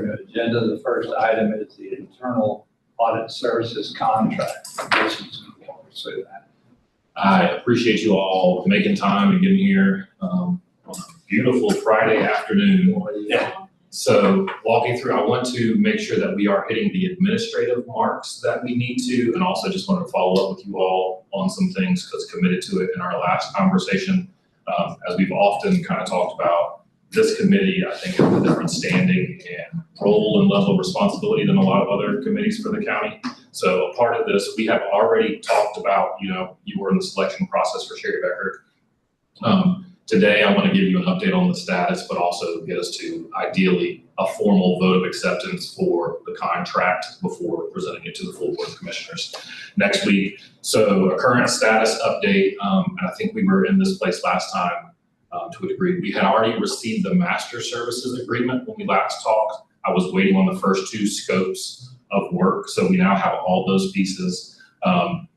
according to agenda. The first item is the internal audit services contract. This is going to say that. I appreciate you all making time and getting here on a beautiful Friday afternoon. Yeah. So walking through, I want to make sure that we are hitting the administrative marks that we need to, and also just want to follow up with you all on some things because committed to it in our last conversation. As we've often kind of talked about, this committee, I think, has a different standing and role and level of responsibility than a lot of other committees for the county. So a part of this, we have already talked about, you were in the selection process for Sherry Becker. Today, I want to give you an update on the status, but also get us to ideally a formal vote of acceptance for the contract before presenting it to the full board of commissioners next week. So a current status update, and I think we were in this place last time to a degree. We had already received the master services agreement when we last talked. I was waiting on the first two scopes of work. So we now have all those pieces.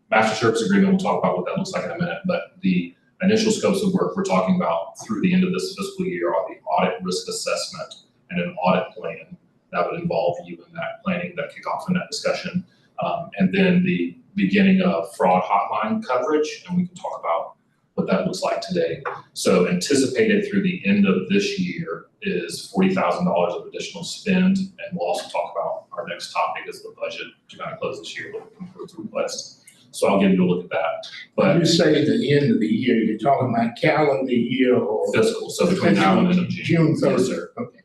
Master service agreement, we'll talk about what that looks like in a minute, but the initial scopes of work we're talking about through the end of this fiscal year are the audit risk assessment and an audit plan that would involve you in that planning, that kick off in that discussion. And then the beginning of fraud hotline coverage, and we can talk about what that looks like today. So anticipated through the end of this year is $40,000 of additional spend, and we'll also talk about our next topic is the budget to kind of close this year with improved requests. So I'll give you a look at that. But you say the end of the year, you're talking about calendar year or fiscal, so between now and the end of June. June 30th. Yes, sir. Okay.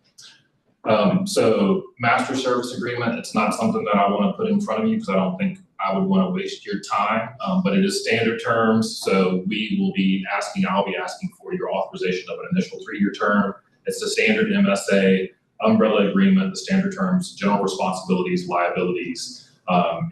So master service agreement, it's not something that I want to put in front of you because I don't think I would want to waste your time, but it is standard terms. So we will be asking, I'll be asking for your authorization of an initial 3-year term. It's the standard MSA umbrella agreement, the standard terms, general responsibilities, liabilities,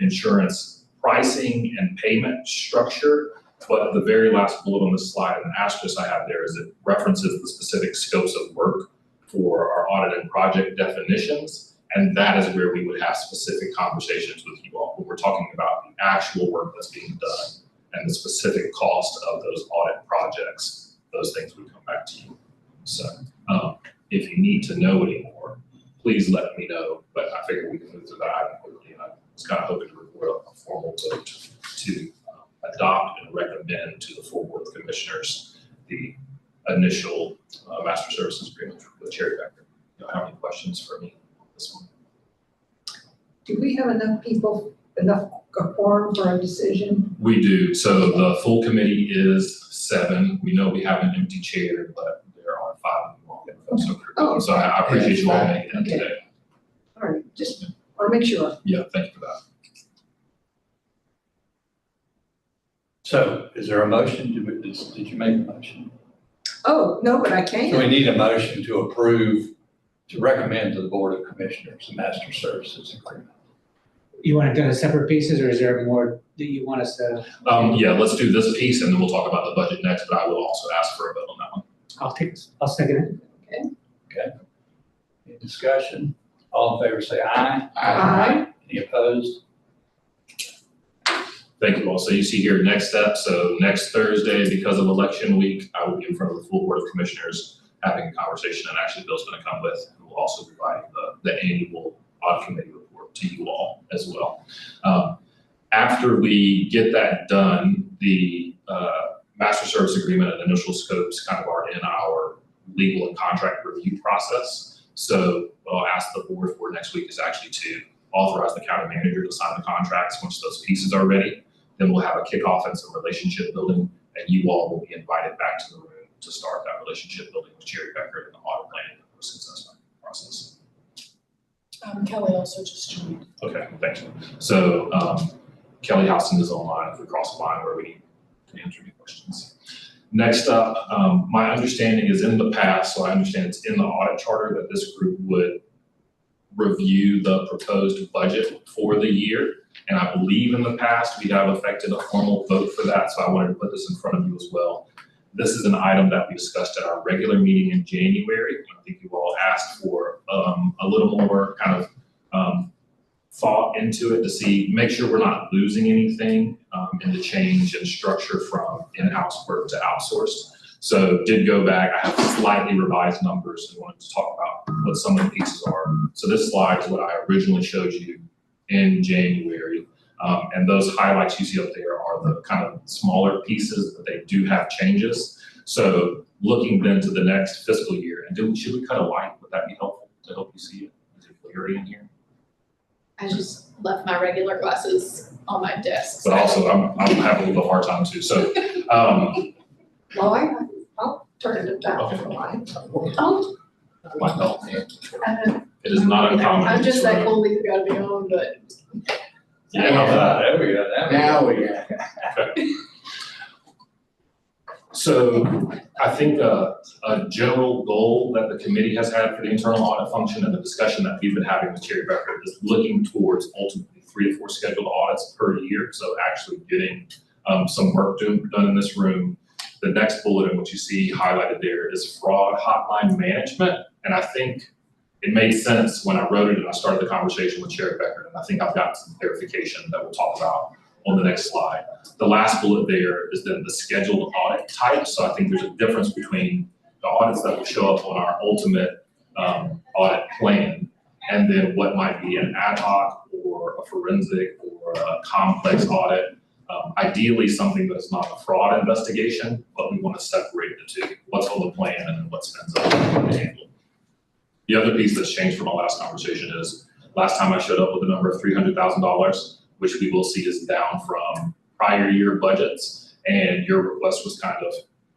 insurance, pricing and payment structure. But the very last bullet on this slide, an asterisk I have there, is it references the specific scopes of work for our audit and project definitions. And that is where we would have specific conversations with you all. When we're talking about the actual work that's being done and the specific cost of those audit projects, those things would come back to you. So if you need to know any more, please let me know. But I figure we can move through that item quickly. And I was kind of hoping to report a formal vote to adopt and recommend to the full board of commissioners the initial master services agreement with Sherry Becker. You have any questions for me on this one? Do we have enough people, enough quorum for a decision? We do. So the full committee is 7. We know we have an empty chair, but there are 5 of you all. Oh, so I appreciate you all making it okay. today. All right, just want to make sure. Yeah, thank you for that. So is there a motion? Did you make a motion? Oh, no, but I So we can't. need a motion to approve, to recommend to the Board of Commissioners the master services agreement. You want it done in separate pieces, or is there more that you want us to? Yeah, let's do this piece and then we'll talk about the budget next, but I will also ask for a vote on that one. I'll second it. Okay. Any discussion? All in favor say aye. Aye. Any opposed? Thank you all. So you see here next step. So next Thursday, because of election week, I will be in front of the full board of commissioners having a conversation, and actually Bill's going to come with, and we'll also provide the annual audit committee report to you all as well. After we get that done, the master service agreement and initial scopes kind of are in our legal and contract review process. So what I'll ask the board for next week is actually to authorize the county manager to sign the contracts once those pieces are ready. Then we'll have a kickoff and some relationship building, and you all will be invited back to the room to start that relationship building with Sherry Becker and the audit planning and risk assessment process. Kelly also just joined. Okay, thank you. So Kelly Houston is online if we cross the line where we need to answer any questions. Next up, my understanding is in the past, so I understand it's in the audit charter that this group would review the proposed budget for the year. And I believe in the past we have effected a formal vote for that, so I wanted to put this in front of you as well. This is an item that we discussed at our regular meeting in January. I think you all asked for a little more kind of thought into it to make sure we're not losing anything in the change in structure from in-house work to outsourced. So did go back, I have slightly revised numbers and wanted to talk about what some of the pieces are. So this slide is what I originally showed you in January. And those highlights you see up there are the kind of smaller pieces, but they do have changes. So looking then to the next fiscal year, and should we cut a light? Would that be helpful to help you see it? Is it clear in here? I just left my regular glasses on my desk. But also, I'm having a little hard time too. So, Well, I'll turn it down for a while. Oh, my help. uh, It is not uncommon. I'm just that cool, these gotta be on, but Yeah, how about There we go. Now we got. So I think a general goal that the committee has had for the internal audit function and the discussion that we've been having with Cherry Becker is looking towards ultimately 3 to 4 scheduled audits per year. So actually getting some work done in this room. The next bullet in what you see highlighted there is fraud hotline management. And I think it made sense when I wrote it and I started the conversation with Cherry Becker. And I think I've got some clarification that we'll talk about on the next slide. The last bullet there is then the scheduled audit type. So I think there's a difference between the audits that will show up on our ultimate audit plan and then what might be an ad hoc or a forensic or a complex audit. Ideally something that's not a fraud investigation, but we want to separate the two. What's on the plan and then what spends up on the handle. The other piece that's changed from our last conversation is last time I showed up with a number of $300,000, which we will see is down from prior year budgets. And your request was kind of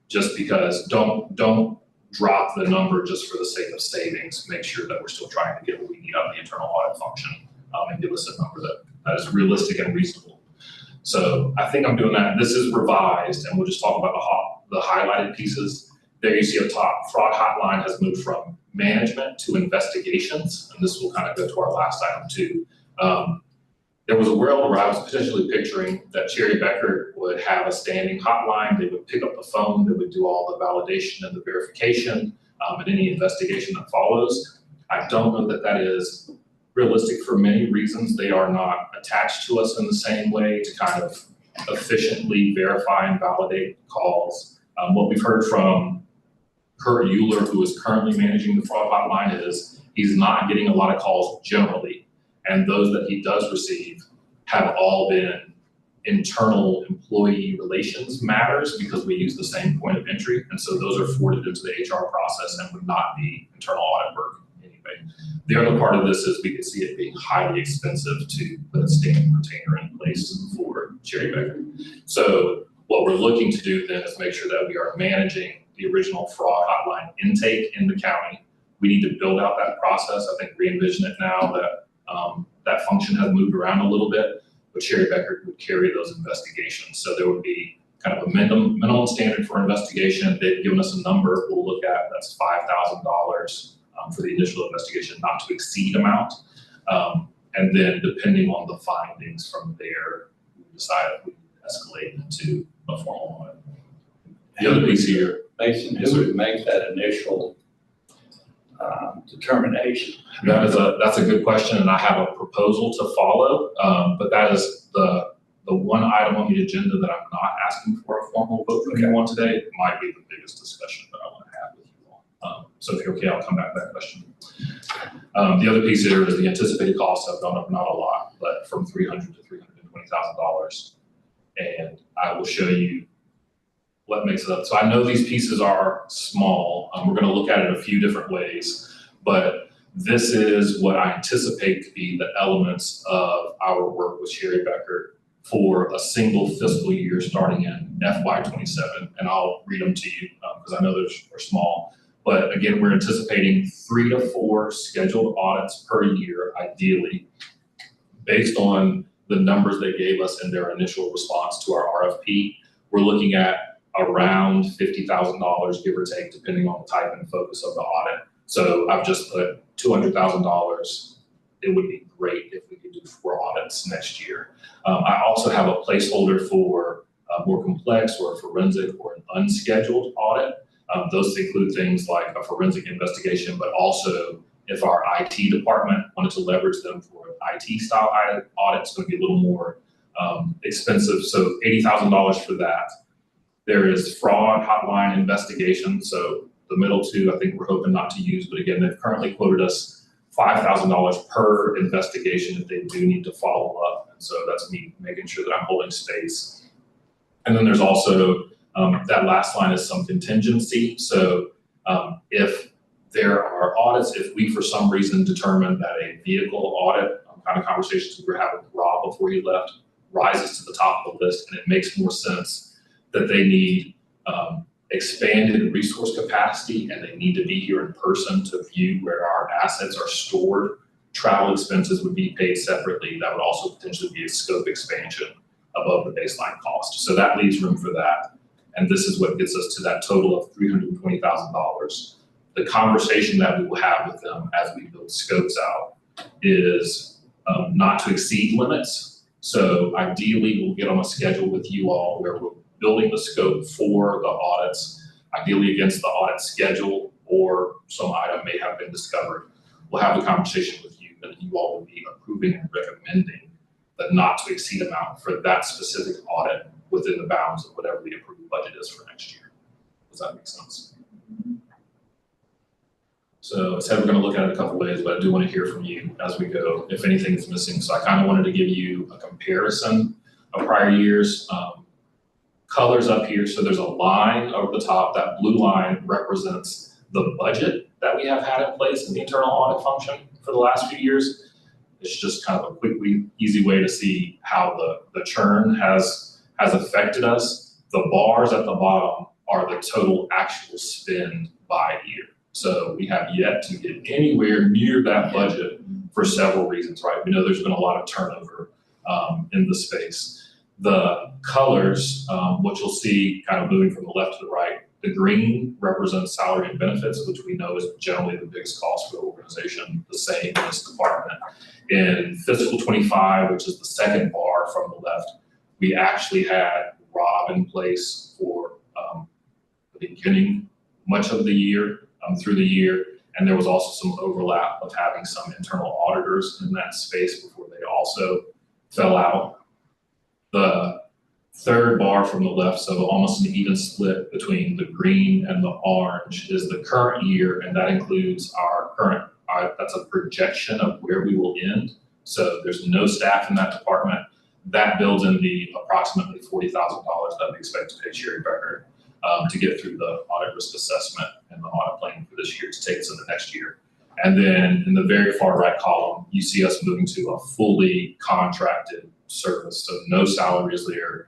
just because don't drop the number just for the sake of savings. Make sure that we're still trying to get what we need out of the internal audit function and give us a number that is realistic and reasonable. So I think I'm doing that. This is revised and we'll just talk about the highlighted pieces. There you see up top, fraud hotline has moved from management to investigations. And this will kind of go to our last item too. There was a world where I was potentially picturing that Cherry Becker would have a standing hotline. They would pick up the phone, they would do all the validation and the verification and any investigation that follows. I don't know that that is realistic for many reasons. They are not attached to us in the same way to kind of efficiently verify and validate calls. What we've heard from Kurt Euler, who is currently managing the fraud hotline, is he's not getting a lot of calls generally. And those that he does receive have all been internal employee relations matters because we use the same point of entry. And so those are forwarded into the HR process and would not be internal audit work anyway. The other part of this is we could see it being highly expensive to put a standing retainer in place for Cherry Becker. So what we're looking to do then is make sure that we are managing the original fraud hotline intake in the county. We need to build out that process. I think re-envision it now that that function has moved around a little bit, but Cherry Becker would carry those investigations. So there would be kind of a minimum standard for investigation. They've given us a number we'll look at, that's $5,000 for the initial investigation, not to exceed amount. And then depending on the findings from there, we decide if we escalate into a formal audit. The other piece here. Mason, who would make that initial determination? That's a good question, and I have a proposal to follow, but that is the one item on the agenda that I'm not asking for a formal vote from anyone today. It might be the biggest discussion that I want to have with you all. So if you're okay, I'll come back to that question. The other piece here is the anticipated costs have gone up, not a lot, but from $300,000 to $320,000, and I will show you what makes it up. So I know these pieces are small. We're going to look at it a few different ways, but this is what I anticipate to be the elements of our work with Cherry Becker for a single fiscal year starting in FY27. And I'll read them to you because I know they're small. But again, we're anticipating 3 to 4 scheduled audits per year, ideally, based on the numbers they gave us in their initial response to our RFP. We're looking at around $50,000, give or take, depending on the type and focus of the audit. So I've just put $200,000. It would be great if we could do 4 audits next year. I also have a placeholder for more complex or forensic or an unscheduled audit. Those include things like a forensic investigation, but also if our IT department wanted to leverage them for an IT style audit, it's going to be a little more expensive. So $80,000 for that. There is fraud hotline investigation. So the middle two, I think we're hoping not to use, but again, they've currently quoted us $5,000 per investigation if they do need to follow up. And so that's me making sure that I'm holding space. And then there's also, that last line is some contingency. So if there are audits, if we for some reason determine that a vehicle audit, kind of conversations we were having with Rob before he left, rises to the top of the list, and it makes more sense that they need expanded resource capacity and they need to be here in person to view where our assets are stored, travel expenses would be paid separately. That would also potentially be a scope expansion above the baseline cost. So that leaves room for that. And this is what gets us to that total of $320,000. The conversation that we will have with them as we build scopes out is not to exceed limits. So ideally, we'll get on a schedule with you all where we're building the scope for the audits, ideally against the audit schedule, or some item may have been discovered. We'll have a conversation with you, and you all will be approving and recommending the not to exceed amount for that specific audit within the bounds of whatever the approved budget is for next year. Does that make sense? So I said we're going to look at it a couple ways, but I do want to hear from you as we go if anything is missing. So I kind of wanted to give you a comparison of prior years. Colors up here, so there's a line over the top. That blue line represents the budget that we have had in place in the internal audit function for the last few years. It's just kind of a quick, easy way to see how the churn has affected us. The bars at the bottom are the total actual spend by year. So we have yet to get anywhere near that budget for several reasons, right? We know there's been a lot of turnover in the space. The colors, what you'll see kind of moving from the left to the right, the green represents salary and benefits, which we know is generally the biggest cost for the organization, the same in this department. In fiscal 25, which is the second bar from the left, we actually had Rob in place for the beginning, much of the year, through the year. And there was also some overlap of having some internal auditors in that space before they also fell out. The third bar from the left, so almost an even split between the green and the orange, is the current year, and that includes our current, that's a projection of where we will end. So there's no staff in that department. That builds in the approximately $40,000 that we expect to pay Sherry Becker to get through the audit risk assessment and the audit planning for this year to take us into next year. And then in the very far right column, you see us moving to a fully contracted service. So no salaries there.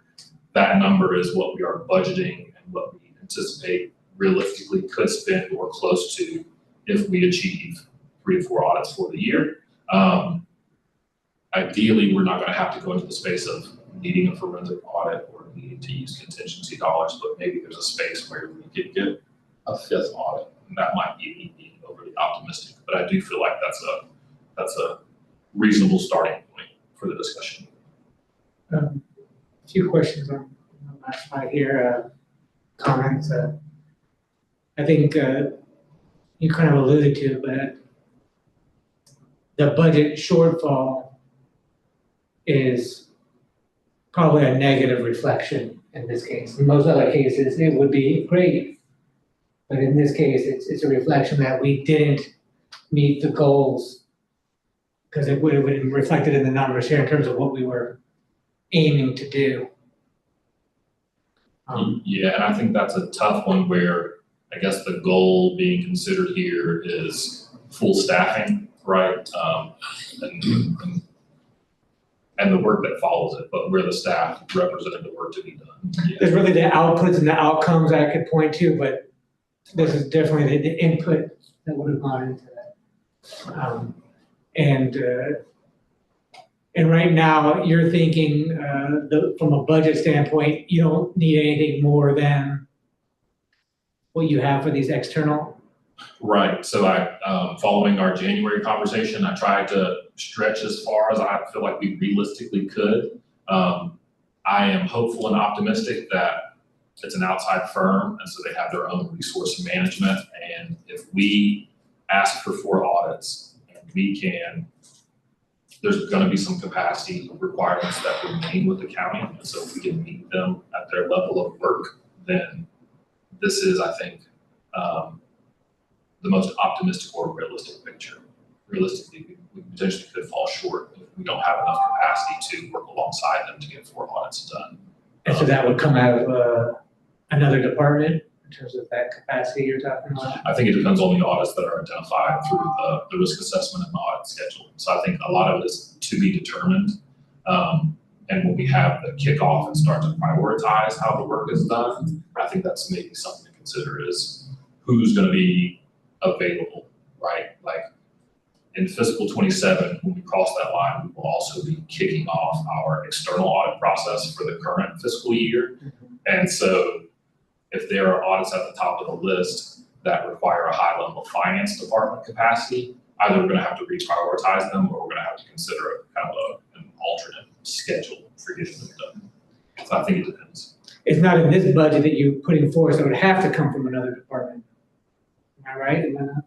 That number is what we are budgeting and what we anticipate realistically could spend or close to if we achieve 3 to 4 audits for the year. Ideally, we're not going to have to go into the space of needing a forensic audit or needing to use contingency dollars, but maybe there's a space where we could get a 5th audit, and that might be me being overly optimistic. But I do feel like that's a reasonable starting point for the discussion. A few questions on my slide here, comments. I think you kind of alluded to, but the budget shortfall is probably a negative reflection in this case. In most other cases, it would be great. But in this case, it's a reflection that we didn't meet the goals because it would have been reflected in the numbers here in terms of what we were aiming to do. Yeah, and I think that's a tough one where I guess the goal being considered here is full staffing, right? And the work that follows it, but where the staff represented the work to be done. Yeah. There's really the outputs and the outcomes I could point to, but this is definitely the input that would have gone into that. And right now, you're thinking from a budget standpoint, you don't need anything more than what you have for these external. Right. So following our January conversation, I tried to stretch as far as I feel like we realistically could. I am hopeful and optimistic that it's an outside firm, and so they have their own resource management. And if we ask for 4 audits, and there's going to be some capacity requirements that remain with the county, and so if we can meet them at their level of work, then this is, I think, the most optimistic or realistic picture. Realistically, we potentially could fall short if we don't have enough capacity to work alongside them to get 4 audits done. And so that would come out of another department in terms of that capacity you're talking about? I think it depends on the audits that are identified through the risk assessment and the audit schedule. So I think a lot of it is to be determined. And when we have the kickoff and start to prioritize how the work is done, I think that's maybe something to consider is who's going to be available, right? Like in fiscal 27, when we cross that line, we will also be kicking off our external audit process for the current fiscal year. And so if there are audits at the top of the list that require a high level of finance department capacity, either we're going to have to reprioritize them or we're going to have to consider kind of an alternate schedule for getting them done. So I think it depends. It's not in this budget that you're putting forth, so it would have to come from another department. Am I right? Am I not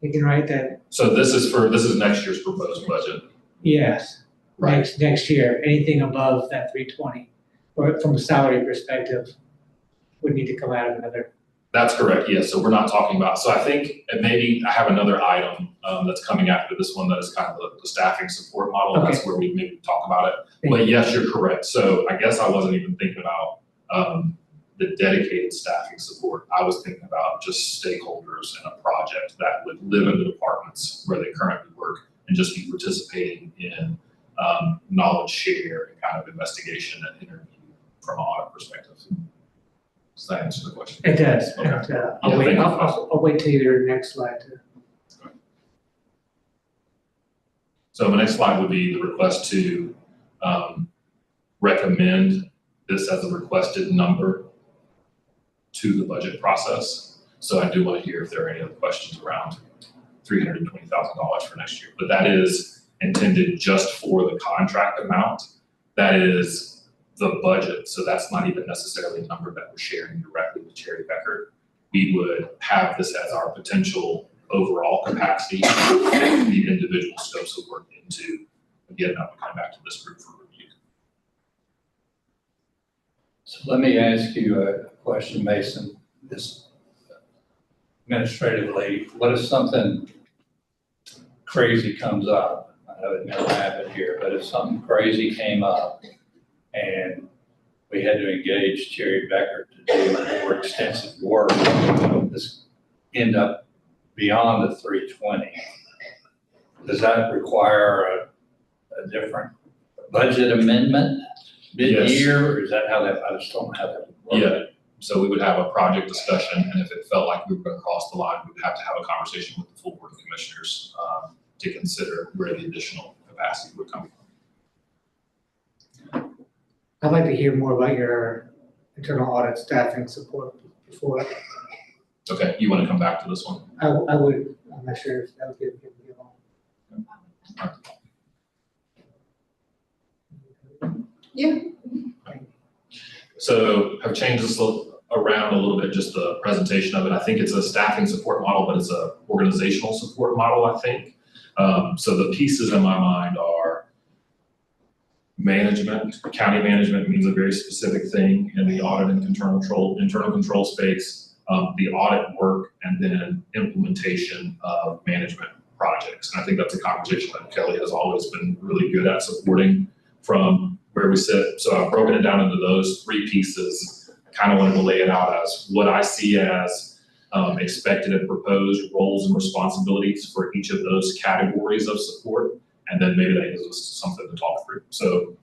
thinking right that? So this is next year's proposed budget. Yes. Right. Next year, anything above that 320, or from a salary perspective, would need to come out of another. That's correct, yes. So we're not talking about, so I think, and maybe I have another item that's coming after this one that is kind of the staffing support model. Okay. That's where we maybe talk about it. Thank But yes, you're correct. So I guess I wasn't even thinking about the dedicated staffing support. I was thinking about just stakeholders in a project that would live in the departments where they currently work and just be participating in knowledge share and kind of investigation and interview from an audit perspective. Does that answer the question? It does. Okay. And, Yeah, I'll wait till your next slide to. So my next slide would be the request to recommend this as a requested number to the budget process. So I do want to hear if there are any other questions around $320,000 for next year. But that is intended just for the contract amount. That is the budget, so that's not even necessarily a number that we're sharing directly with Cherry Becker. We would have this as our potential overall capacity, the individual scopes of work into. Again, I would come back to this group for review. So let me ask you a question, Mason. This administratively, what if something crazy comes up? I know it never happened here, but if something crazy came up and we had to engage Cherry Becker to do more extensive work, this end up beyond the 320. Does that require a different budget amendment mid-year? Or is that how that, I just don't know how that would work. Yeah, so we would have a project discussion, and if it felt like we were going to cross the line, we would have to have a conversation with the full board of commissioners to consider where the additional capacity would come from. I'd like to hear more about your internal audit staffing support before. Okay, you want to come back to this one? I would, I'm not sure if that would give you long. Yeah. So I've changed this around a little bit, just the presentation of it. I think it's a staffing support model, but it's a organizational support model, I think. So the pieces in my mind are management. County management means a very specific thing in the audit and internal control space, the audit work, and then implementation of management projects. And I think that's a conversation that Kelly has always been really good at supporting from where we sit. So I've broken it down into those 3 pieces. Kind of wanted to lay it out as what I see as expected and proposed roles and responsibilities for each of those categories of support. And then maybe that gives us something to talk through. So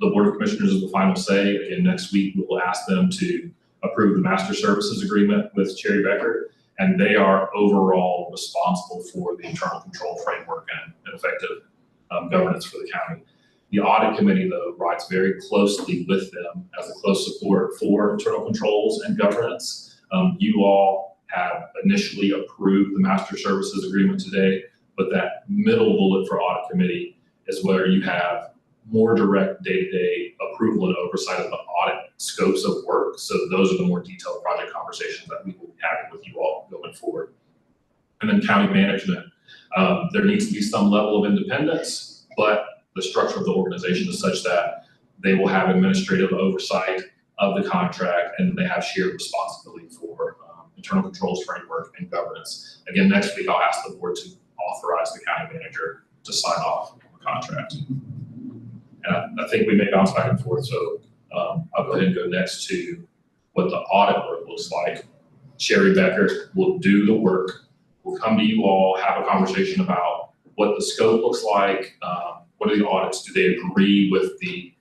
the Board of Commissioners is the final say. Again, next week, we will ask them to approve the master services agreement with Cherry Becker, and they are overall responsible for the internal control framework and effective governance for the county. The audit committee, though, rides very closely with them as a close support for internal controls and governance. You all have initially approved the master services agreement today, but that middle bullet for audit committee is where you have more direct day-to-day approval and oversight of the audit scopes of work. So those are the more detailed project conversations that we will be having with you all going forward. And then county management, there needs to be some level of independence, but the structure of the organization is such that they will have administrative oversight of the contract, and they have shared responsibility for internal controls framework and governance. Again, next week I'll ask the board to authorize the county manager to sign off on the contract. And I think we may bounce back and forth, so I'll go ahead and go next to what the audit work looks like. Sherry Becker will do the work. We'll come to you all, have a conversation about what the scope looks like, what are the audits, do they agree with the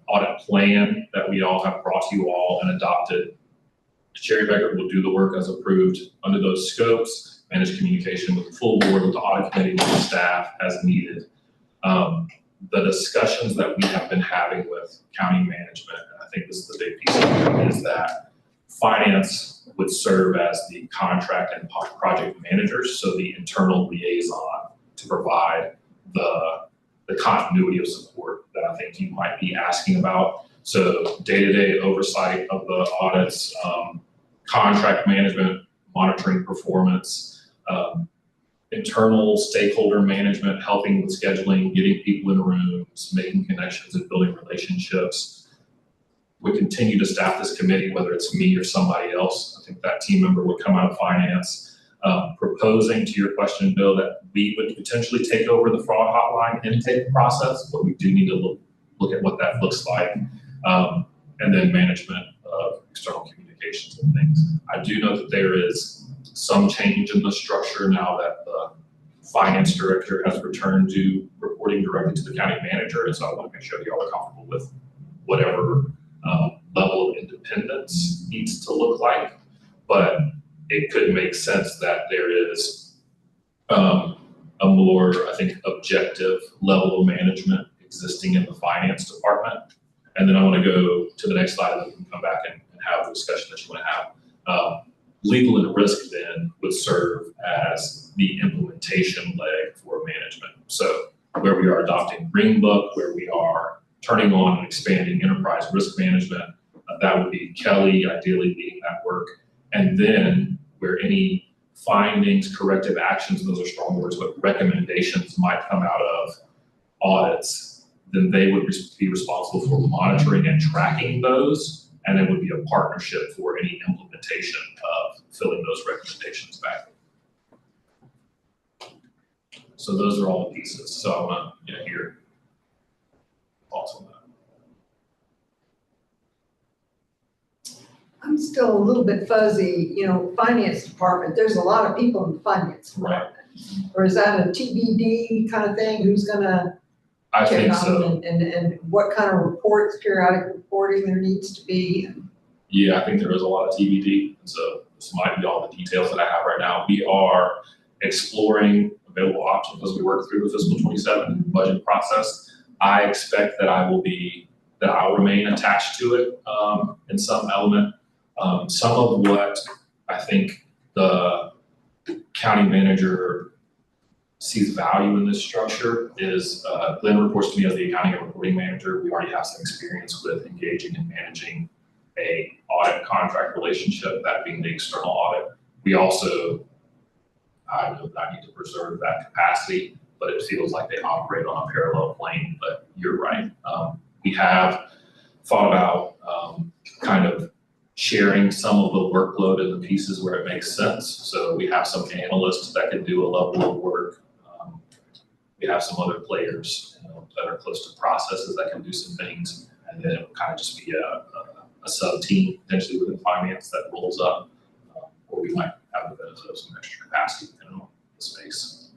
audit plan that we all have brought to you all and adopted. Sherry Becker will do the work as approved under those scopes, manage communication with the full board, with the audit committee, with the staff as needed. The discussions that we have been having with county management, and I think this is the big piece of it, is that finance would serve as the contract and project managers, so the internal liaison to provide the continuity of support that I think you might be asking about. So day-to-day oversight of the audits, contract management, monitoring performance, internal stakeholder management, helping with scheduling, getting people in rooms, making connections and building relationships. We continue to staff this committee, whether it's me or somebody else. I think that team member would come out of finance. Proposing, to your question, Bill, that we would potentially take over the fraud hotline intake process, but we do need to look at what that looks like. And then management of external communications and things. I do know that there is some change in the structure now that the finance director has returned to reporting directly to the county manager, and so I want to make sure that y'all are comfortable with whatever level of independence needs to look like. But it could make sense that there is a more, I think, objective level of management existing in the finance department. And then I want to go to the next slide, and then we can come back and have the discussion that you want to have. Legal and risk then would serve as the implementation leg for management. So where we are adopting Green Book, where we are turning on and expanding enterprise risk management, that would be Kelly ideally leading that work. And then where any findings, corrective actions, and those are strong words, but recommendations might come out of audits, then they would be responsible for monitoring and tracking those. And it would be a partnership for any implementation of filling those recommendations back. So those are all the pieces. So I want to hear thoughts on that. I'm still a little bit fuzzy, finance department, there's a lot of people in the finance department. Right. Or is that a TBD kind of thing? Who's gonna I check think on so. them and what kind of reports, periodic reporting there needs to be? Yeah, I think there is a lot of TBD. So this might be all the details that I have right now. We are exploring available options as we work through the fiscal 27 budget process. I expect that I'll remain attached to it in some element. Some of what I think the county manager sees value in this structure is Glenn reports to me as the accounting and reporting manager. We already have some experience with engaging and managing a audit contract relationship, that being the external audit. We also, I know that I need to preserve that capacity, but it feels like they operate on a parallel plane. But you're right. We have thought about kind of sharing some of the workload in the pieces where it makes sense. So we have some analysts that can do a level of work. We have some other players that are close to processes that can do some things, and then it will kind of just be a sub team potentially within finance that rolls up, or we might have the benefit of some extra capacity depending on the space.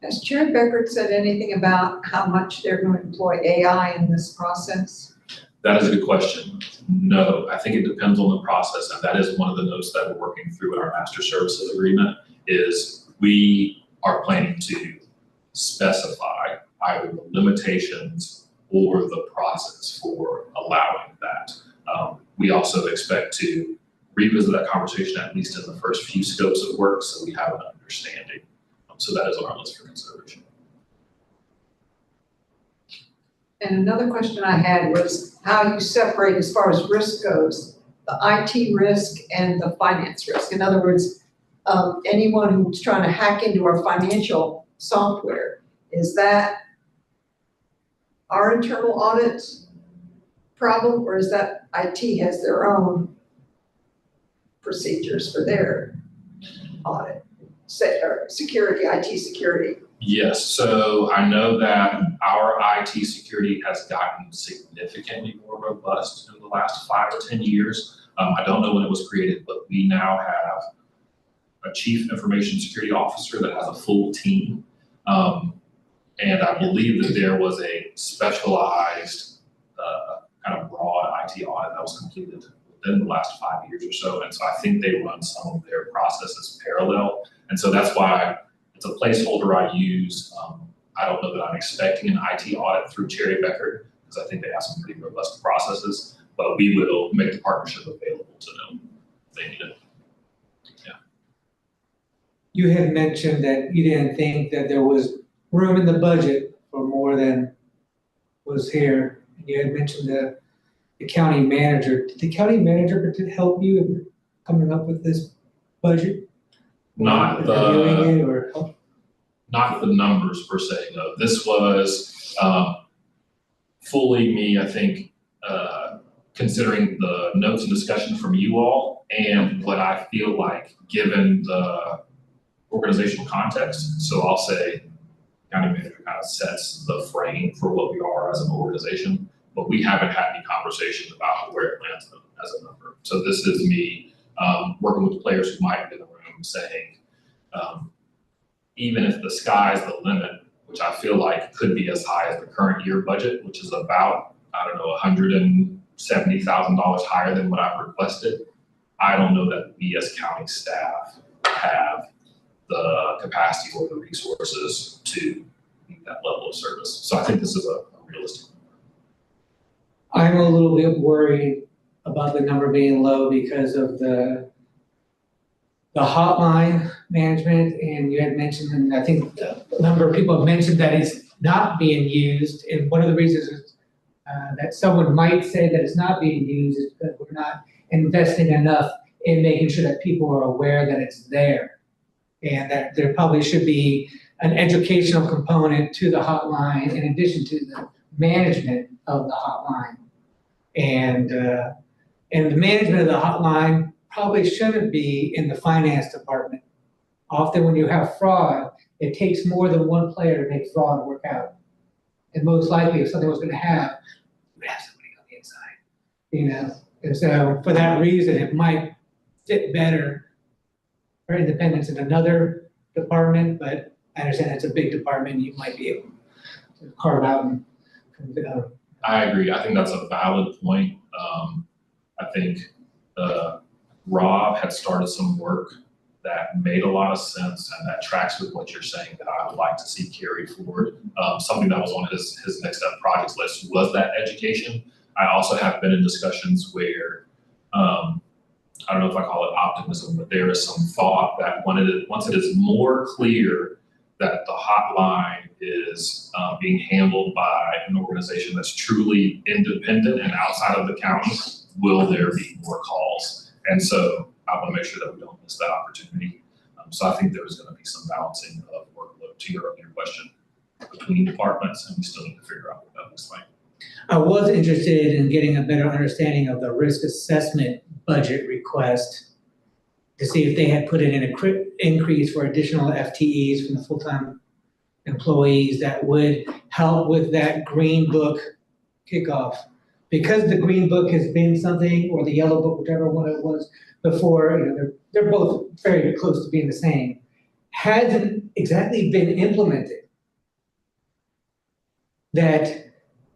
Has Chair Beckert said anything about how much they're going to employ AI in this process? That is a good question. No, I think it depends on the process, and that is one of the notes that we're working through in our master services agreement. Is we are planning to specify either the limitations or the process for allowing that. We also expect to revisit that conversation at least in the first few scopes of work, so we have an understanding. So that is on our list for consideration. And another question I had was how you separate, as far as risk goes, the IT risk and the finance risk. In other words, anyone who's trying to hack into our financial software, is that our internal audit problem, or is that IT has their own procedures for their audit? Or security, IT security? Yes, so I know that our IT security has gotten significantly more robust in the last 5 or 10 years. I don't know when it was created, but we now have a chief information security officer that has a full team. And I believe that there was a specialized kind of broad IT audit that was completed within the last 5 years or so. And so I think they run some of their processes parallel. And so that's why it's a placeholder I use. I don't know that I'm expecting an IT audit through Cherry Becker, because I think they have some pretty robust processes, but we will make the partnership available to them if they need it. You had mentioned that you didn't think that there was room in the budget for more than was here. You had mentioned the county manager. Did the county manager help you in coming up with this budget? Not Reviewing it or not the numbers per se, no. This was fully me, I think, considering the notes and discussion from you all and what I feel like given the organizational context. So I'll say county manager kind of sets the frame for what we are as an organization, but we haven't had any conversation about where it lands as a number. So this is me working with the players who might be in the room saying, even if the sky's the limit, which I feel like could be as high as the current year budget, which is about, I don't know, $170,000 higher than what I've requested, I don't know that we as county staff have the capacity or the resources to meet that level of service. So I think this is a realistic number. I'm a little bit worried about the number being low because of the hotline management, and you had mentioned, and I think a number of people have mentioned that it's not being used, and one of the reasons is that someone might say that it's not being used is because we're not investing enough in making sure that people are aware that it's there, and that there probably should be an educational component to the hotline in addition to the management of the hotline. And the management of the hotline probably shouldn't be in the finance department. Often when you have fraud, it takes more than one player to make fraud work out. And most likely if something was gonna have, you would have somebody on the inside, you know? And so for that reason, it might fit better for independence in another department, but I understand it's a big department, you might be able to carve out and I agree. I think that's a valid point. I think Rob had started some work that made a lot of sense and that tracks with what you're saying that I would like to see carried forward. Something that was on his next step projects list was that education. I also have been in discussions where, I don't know if I call it optimism, but there is some thought that once it is more clear that the hotline is being handled by an organization that's truly independent and outside of the county, will there be more calls? And so I want to make sure that we don't miss that opportunity. So I think there is going to be some balancing of workload to your earlier question between departments, and we still need to figure out what that looks like. I was interested in getting a better understanding of the risk assessment budget request to see if they had put in an increase for additional FTEs from the full-time employees that would help with that green book kickoff. Because the green book has been something, or the yellow book, whichever one it was before, you know, they're both very close to being the same, hasn't exactly been implemented. That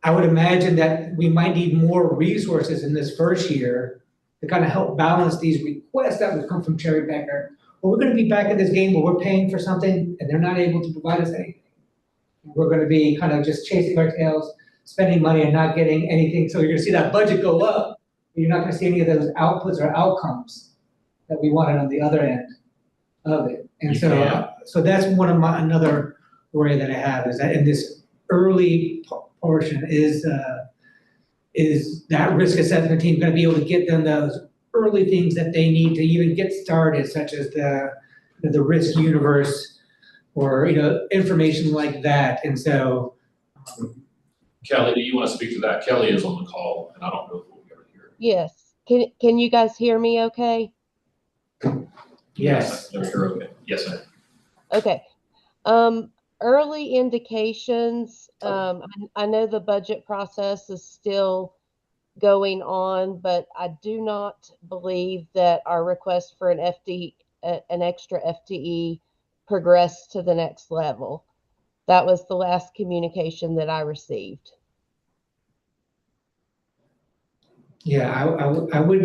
I would imagine that we might need more resources in this first year to kind of help balance these requests that would come from Cherry Becker. Well, we're going to be back in this game where we're paying for something and they're not able to provide us anything. We're going to be kind of just chasing our tails, spending money and not getting anything. So you're going to see that budget go up, but you're not going to see any of those outputs or outcomes that we wanted on the other end of it. And so that's one of another worry that I have, is that in this early portion is that risk assessment team going to be able to get them those early things that they need to even get started, such as the risk universe or, you know, information like that. And so Kelly, do you want to speak to that? Kelly is on the call, and I don't know if we'll be able to hear her. Yes. Can you guys hear me okay? Yes. There we go. Okay. Yes, ma'am. Okay. Early indications, I know the budget process is still going on, but I do not believe that our request for an extra FTE progressed to the next level. That was the last communication that I received. Yeah, I would,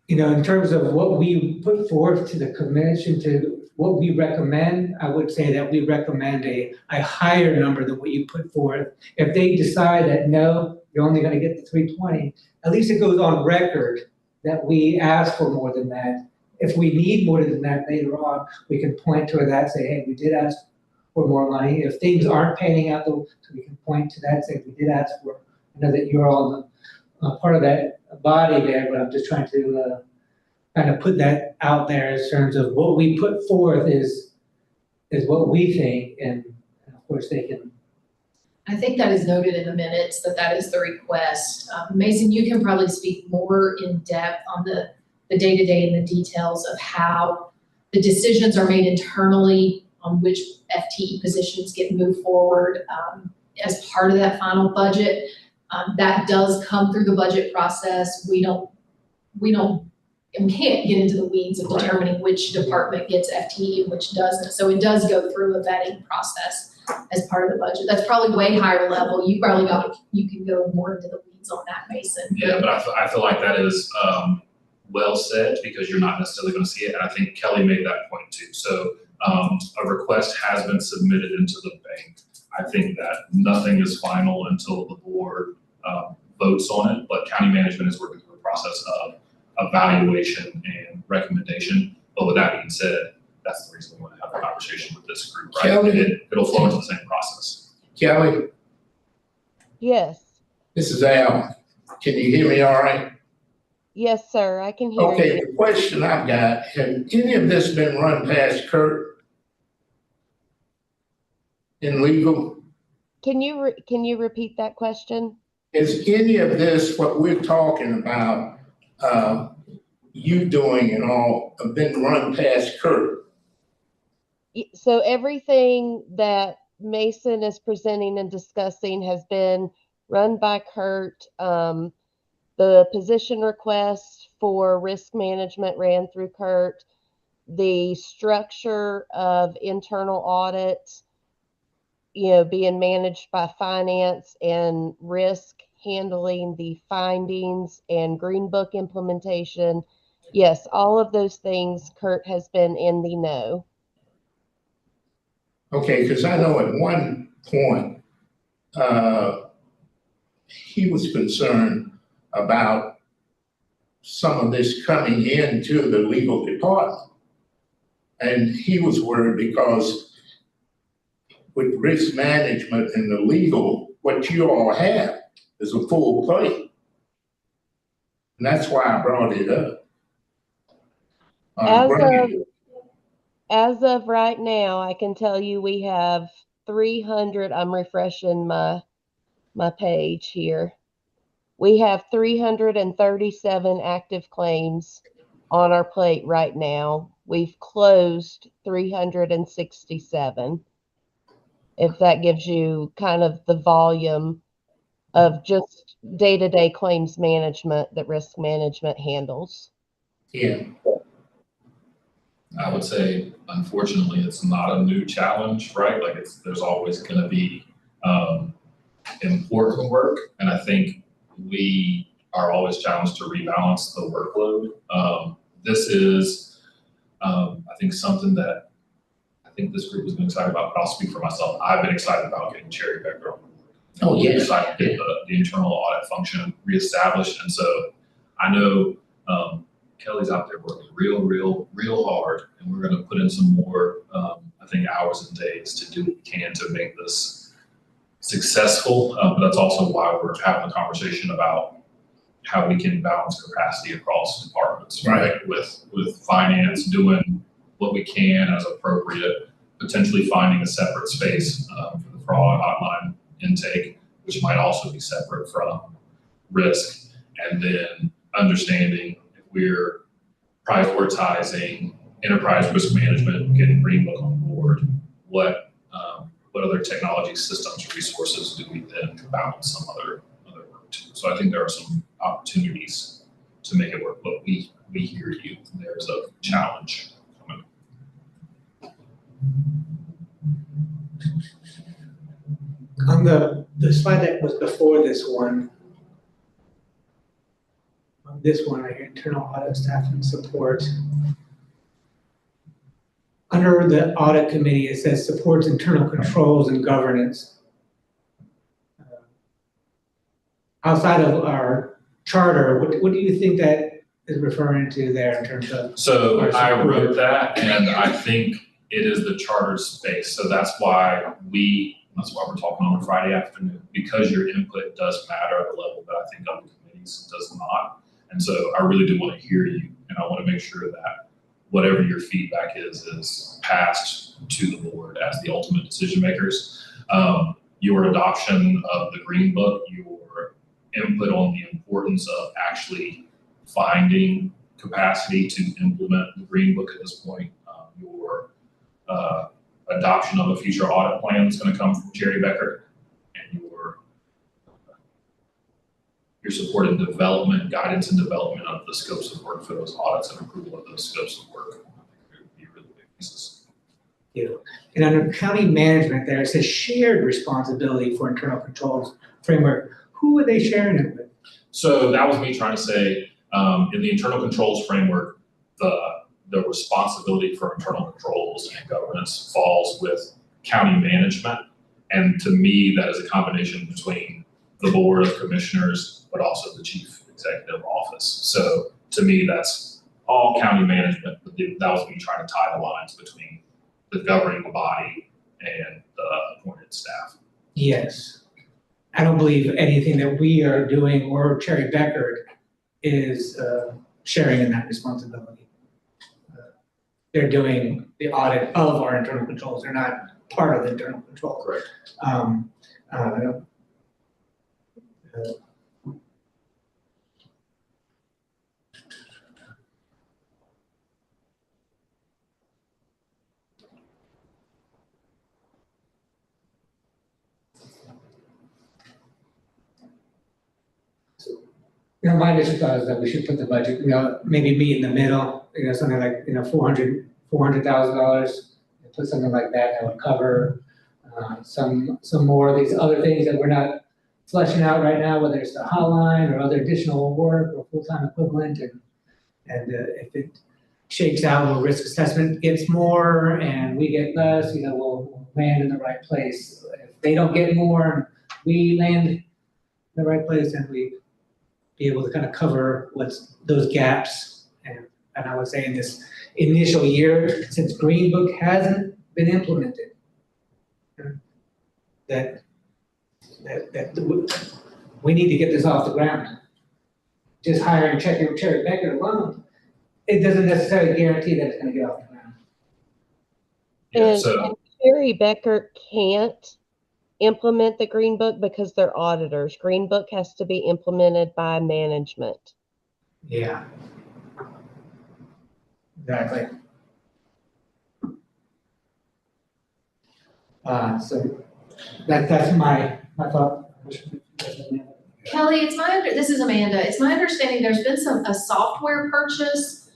in terms of what we put forth to the commission, to what we recommend, I would say that we recommend a higher number than what you put forth. If they decide that, no, you're only gonna get the 320, at least it goes on record that we asked for more than that. If we need more than that later on, we can point to that, say, hey, we did ask for more money. If things aren't panning out, though, so we can point to that, say, we did ask for, I know that you're all part of that body there, but I'm just trying to kind of put that out there in terms of what we put forth is what we think, and of course they can. I think that is noted in the minutes, that is the request. Mason, you can probably speak more in depth on the day-to-day and the details of how the decisions are made internally on which FTE positions get moved forward as part of that final budget. That does come through the budget process. We can't get into the weeds of determining which department gets FTE and which doesn't. So it does go through a vetting process as part of the budget. That's probably way higher level. You can go more into the weeds on that, Mason. Yeah, but I feel like that is well said, because you're not necessarily going to see it. And I think Kelly made that point too. So a request has been submitted into the bank. I think that nothing is final until the board votes on it, but county management is working through the process of evaluation and recommendation. But with that being said, that's the reason we want to have a conversation with this group, right? Kelly? It'll flow into the same process. Kelly, Yes. this is Al. Can you hear me all right? Yes, sir. I can hear Okay, you. the question I've got, have any of this been run past Kurt in legal? Can you repeat that question? Is any of this, what we're talking about, you doing and all, been run past Kurt? So everything that Mason is presenting and discussing has been run by Kurt. The position request for risk management ran through Kurt. The structure of internal audit, being managed by finance, and risk handling the findings and Green Book implementation. Yes, all of those things, Kurt has been in the know. Okay, because I know at one point, he was concerned about some of this coming into the legal department. And he was worried because with risk management and the legal, what you all have is a full plate. And that's why I brought it up. As of right now, I can tell you we have 300, I'm refreshing my page here. We have 337 active claims on our plate right now. We've closed 367. If that gives you kind of the volume of just day-to-day claims management that risk management handles. Yeah. I would say, unfortunately, it's not a new challenge, right? Like there's always going to be important work, and I think we are always challenged to rebalance the workload. This is, I think, something that I think this group has been excited about, but I'll speak for myself. I've been excited about getting Cherry back on. Oh, yeah. Excited to get the internal audit function reestablished, and so I know Kelly's out there working real hard, and we're going to put in some more, I think, hours and days to do what we can to make this successful. But that's also why we're having a conversation about how we can balance capacity across departments, right? With finance doing what we can as appropriate, potentially finding a separate space for the fraud hotline intake, which might also be separate from risk, and then understanding if we're prioritizing enterprise risk management, getting Green Book on board, what other technology systems or resources do we then balance some other work to? So I think there are some opportunities to make it work, but we hear you. There's a challenge coming. On the slide that was before this one, on this one right here, internal audit staff and support. Under the audit committee, it says supports internal controls and governance. Outside of our charter, what do you think that is referring to there in terms of? So I support? wrote that, and I think it is the charter space. So that's why we're talking on a Friday afternoon, because your input does matter at a level that I think other committees does not. And so I really do want to hear you, and I want to make sure that whatever your feedback is passed to the board as the ultimate decision makers. Your adoption of the Green Book, your input on the importance of actually finding capacity to implement the Green Book at this point, your adoption of a future audit plan is going to come from Jerry Becker, and your support in development, guidance and development of the scopes of work for those audits and approval of those scopes of work. I think would be really big pieces. Yeah. And under county management, there it says shared responsibility for internal controls framework. Who are they sharing it with? So that was me trying to say, in the internal controls framework, the responsibility for internal controls and governance falls with county management. And to me, that is a combination between the board of commissioners, but also the chief executive office. So to me, that's all county management, but that was me trying to tie the lines between the governing body and the appointed staff. Yes. I don't believe anything that we are doing or Cherry Becker is sharing in that responsibility. They're doing the audit of our internal controls. They're not part of the internal control. Correct. My initial thought is that we should put the budget, maybe meet in the middle, something like, $400,000, put something like that would cover some more of these other things that we're not fleshing out right now, whether it's the hotline or other additional work or full-time equivalent, and if it shakes out, where risk assessment gets more and we get less, we'll land in the right place. If they don't get more and we land in the right place, then we be able to kind of cover what's those gaps. And I would say in this initial year, since Green Book hasn't been implemented, that we need to get this off the ground. Just hiring Cherry Becker alone, it doesn't necessarily guarantee that it's going to get off the ground. Yeah, And Cherry Becker can't implement the Green Book because they're auditors. Green Book has to be implemented by management. Yeah. Exactly. So that's my thought. Kelly, this is Amanda. It's my understanding there's been a software purchase.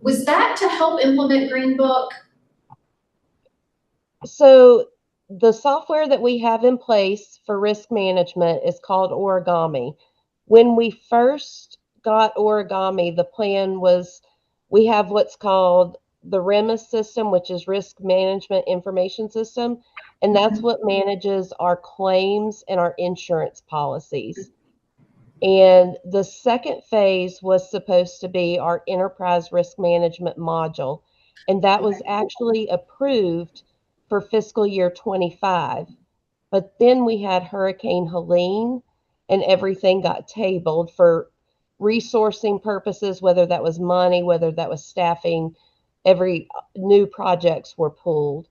Was that to help implement Green Book? So the software that we have in place for risk management is called Origami. When we first got Origami, the plan was we have what's called the REMIS system, which is Risk Management Information System, and that's what manages our claims and our insurance policies. And the second phase was supposed to be our enterprise risk management module, and that was actually approved for fiscal year 25. But then we had Hurricane Helene, and everything got tabled for resourcing purposes, whether that was money, whether that was staffing. every new projects were pulled.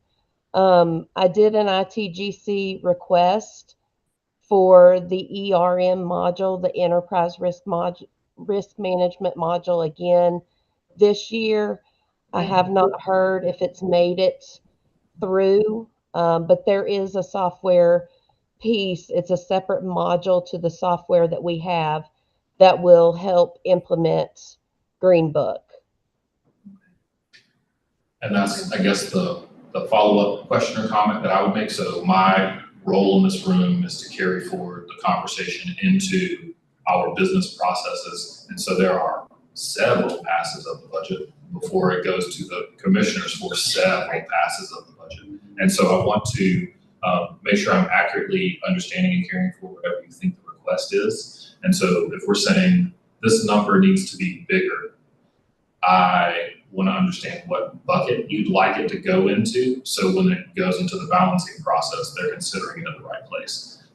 I did an ITGC request for the ERM module, the Enterprise Risk Management module again this year. I have not heard if it's made it through, but there is a software piece. It's a separate module to the software that we have that will help implement Green Book. And that's, I guess, the follow-up question or comment that I would make. So my role in this room is to carry forward the conversation into our business processes. And so there are several passes of the budget before it goes to the commissioners for several passes of the budget. And so I want to make sure I'm accurately understanding and carrying forward whatever you think the request is. And so if we're saying this number needs to be bigger, I want to understand what bucket you'd like it to go into. So when it goes into the balancing process, they're considering it in the right place.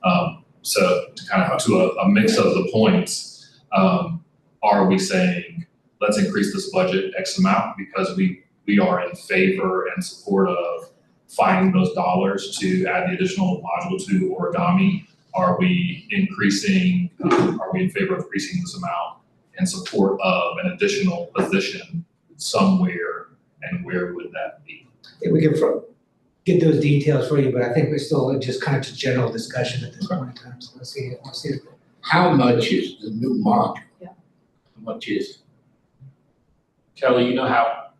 So to kind of to a mix of the points, are we saying, let's increase this budget X amount because we are in favor and support of finding those dollars to add the additional module to origami? Are we increasing, are we in favor of increasing this amount in support of an additional position somewhere, and where would that be? I think we can get those details for you, but I think we're still just kind of a general discussion at this point in time, so let's see. How much is the new module? Yeah. How much is? Kelly, you know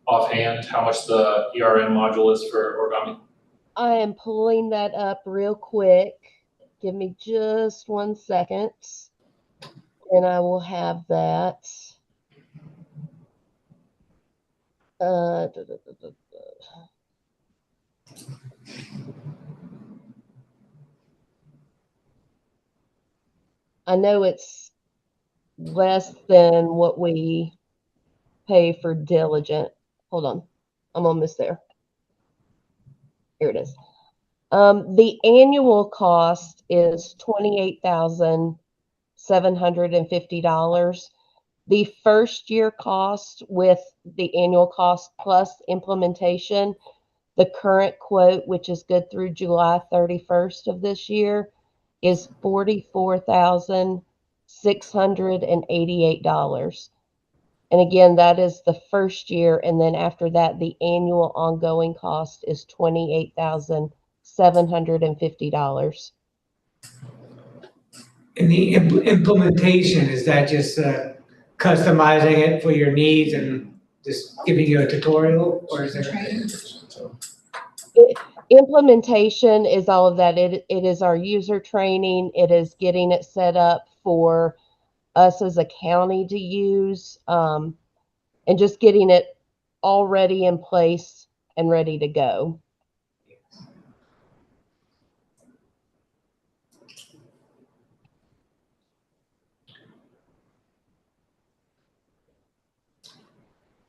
offhand how much the ERM module is for origami? I am pulling that up real quick. Give me just 1 second, and I will have that. I know it's less than what we pay for diligent. Hold on, I'm almost there. Here it is. The annual cost is $28,750. The first year cost with the annual cost plus implementation, the current quote, which is good through July 31st of this year, is $44,688. And again, that is the first year. And then after that, the annual ongoing cost is $28,750. And the implementation, is that just customizing it for your needs and just giving you a tutorial, or is there? Implementation is all of that. It is our user training. It is getting it set up for us as a county to use, and just getting it already in place and ready to go.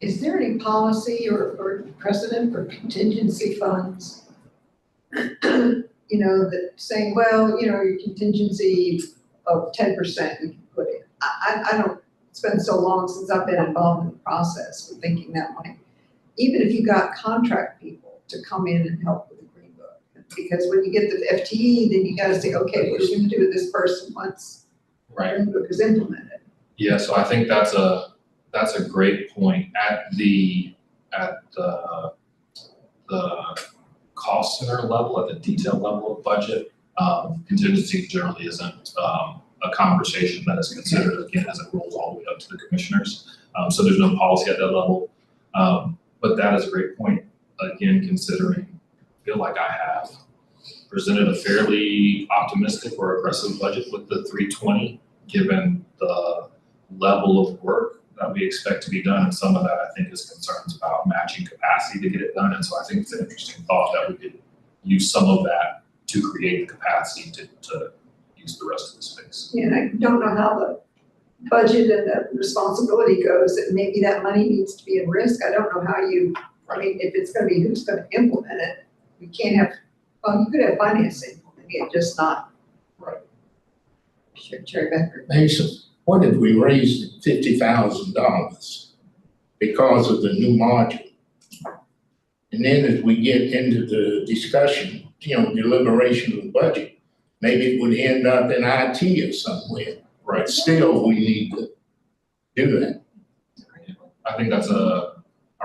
Is there any policy or precedent for contingency funds? You know, that saying, well, you know, your contingency of 10% you can put in. I don't, it's been so long since I've been involved in the process with thinking that way. Even if you got contract people to come in and help with the Green Book. Because when you get the FTE, then you gotta say, okay, what are you gonna do with this person once the Green Book is implemented? Yeah, so I think that's a great point. At the cost center level, at the detail level of budget, contingency generally isn't a conversation that is considered, again, as it rolls all the way up to the commissioners. So there's no policy at that level. But that is a great point. Again, considering, I feel like I have presented a fairly optimistic or aggressive budget with the 320, given the level of work that we expect to be done. And some of that, I think, is concerns about matching capacity to get it done. And so I think it's an interesting thought that we could use some of that to create the capacity to use the rest of the space. Yeah, and I don't know how the budget and the responsibility goes, that maybe that money needs to be in risk. I don't know how you, I mean, if it's gonna be who's gonna implement it, we can't have, well, you could have financing, it just not. Right. Sure, Chair Becker. Mason, what if we raised $50,000 because of the new module? And then as we get into the discussion, deliberation of the budget, maybe it would end up in IT or somewhere. Right. But still, we need to do that. I think that's a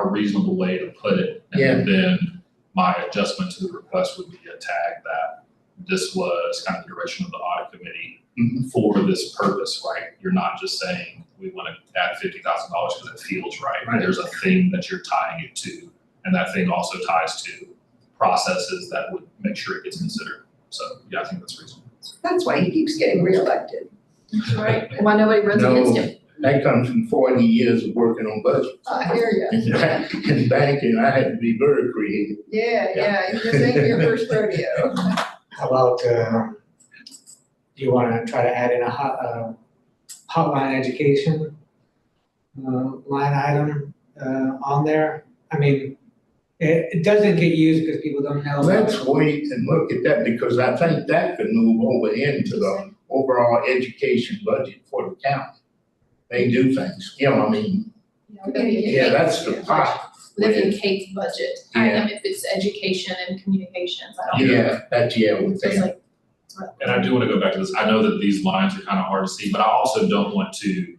reasonable way to put it. And then my adjustment to the request would be a tag that this was kind of the direction of the audit committee for this purpose, right? You're not just saying we want to add $50,000 because it feels right. There's a thing that you're tying it to, and that thing also ties to processes that would make sure it gets considered. So yeah, I think that's reasonable. That's why he keeps getting reelected. Right, and why nobody runs against him. That comes from 40 years of working on budgets. I hear you. In banking, I had to be very creative. Yeah, this ain't your first rodeo. How about, do you wanna try to add in a hotline education line item on there? I mean, it doesn't get used because people don't know. Let's wait and look at that, because I think that could move over into the overall education budget for the county. They do things, Yeah, that's the pot. Living Kate's budget, Yeah. if it's education and communications, I don't know. With So it's them. like, And I do want to go back to this. I know that these lines are kind of hard to see, but I also don't want to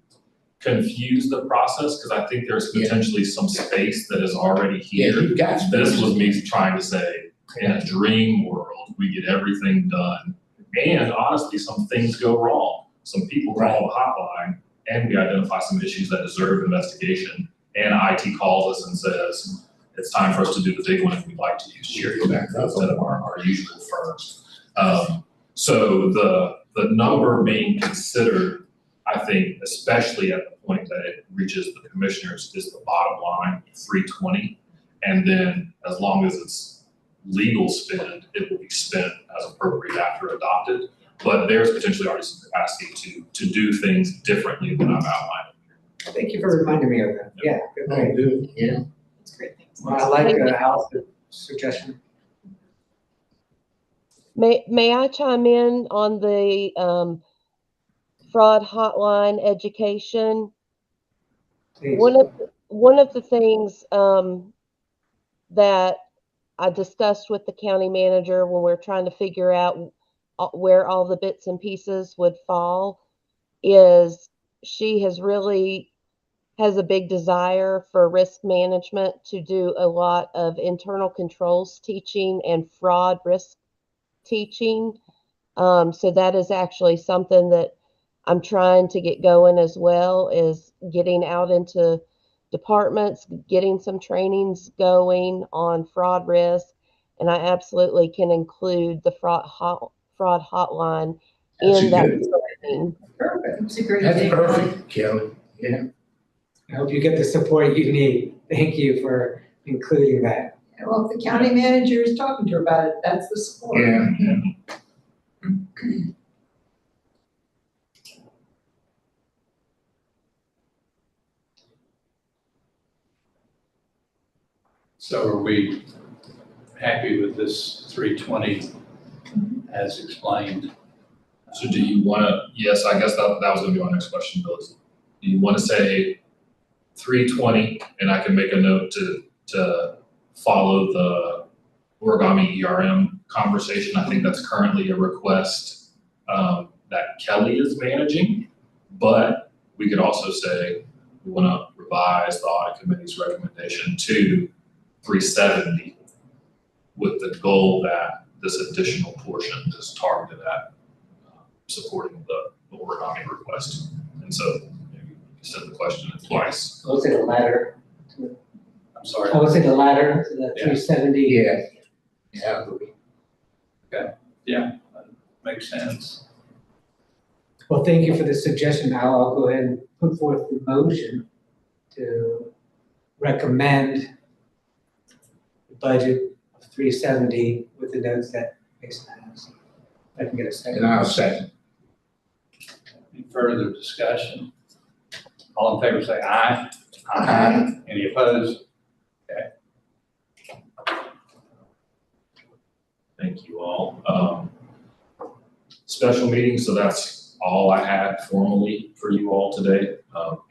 confuse the process because I think there's potentially some space that is already Yeah, here. you got This was me trying to say, in a dream world, we get everything done. And honestly, some things go wrong. Some people call the hotline and we identify some issues that deserve investigation. And IT calls us and says, it's time for us to do the big one and we'd like to use Cherry Backer instead of our usual firms. So the number being considered, I think, especially at the point that it reaches the commissioners, is the bottom line, 320. And then as long as it's legal spend, it will be spent as appropriate after adopted. But there's potentially already some capacity to do things differently than I've outlined. Thank you for reminding me of that. Yeah, good point. it's great things. Well, I like Al's suggestion. May I chime in on the fraud hotline education? Please. One of the things that I discussed with the county manager when we're trying to figure out where all the bits and pieces would fall is she has a big desire for risk management to do a lot of internal controls teaching and fraud risk teaching. So that is actually something that I'm trying to get going as well, is getting out into departments, getting some trainings going on fraud risk. And I absolutely can include the fraud hotline in that training. Perfect. It's a great That's idea. perfect, Kelly. I hope you get the support you need. Thank you for including that. Well, if the county manager is talking to her about it, that's the support. So are we happy with this 320 as explained? So do you want to, yes, I guess that was going to be my next question, Bill. Do you want to say 320 and I can make a note to follow the origami ERM conversation? I think that's currently a request that Kelly is managing, but we could also say we want to revise the audit committee's recommendation to 370 with the goal that this additional portion is targeted at supporting the origami request. And so maybe you said the question twice. I would say the latter. I'm sorry. I would say the latter, to the Yeah. 370. Yeah. Makes sense. Well, thank you for the suggestion. Now I'll go ahead and put forth the motion to recommend the budget of 370 with the notes that Mason has. I can get a second. And I'll second. Any further discussion? All in favor say aye. Aye. Any opposed? Thank you all. Special meeting, so that's all I had formally for you all today.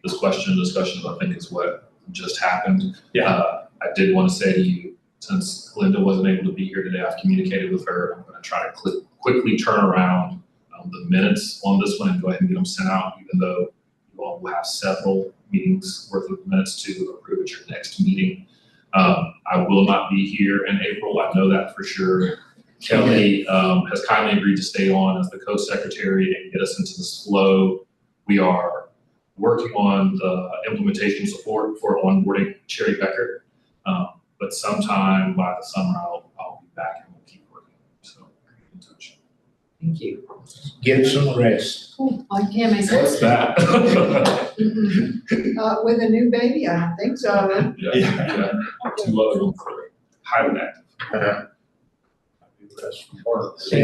This question and discussion, I think, is what just happened. Yeah. I did want to say to you, since Linda wasn't able to be here today, I've communicated with her. I'm going to try to quickly turn around the minutes on this one and go ahead and get them sent out, even though you all will have several meetings worth of minutes to approve at your next meeting. I will not be here in April. I know that for sure. Kelly has kindly agreed to stay on as the co-secretary and get us into this flow. We are working on the implementation support for onboarding Cherry Becker. But sometime by the summer, I'll be back and we'll keep working. So keep in touch. Thank you. Get some rest. Cool. Like Cam may say. What's that? With a new baby, I don't think so. Yeah. 2 other ones for highly active. Uh, That's part of the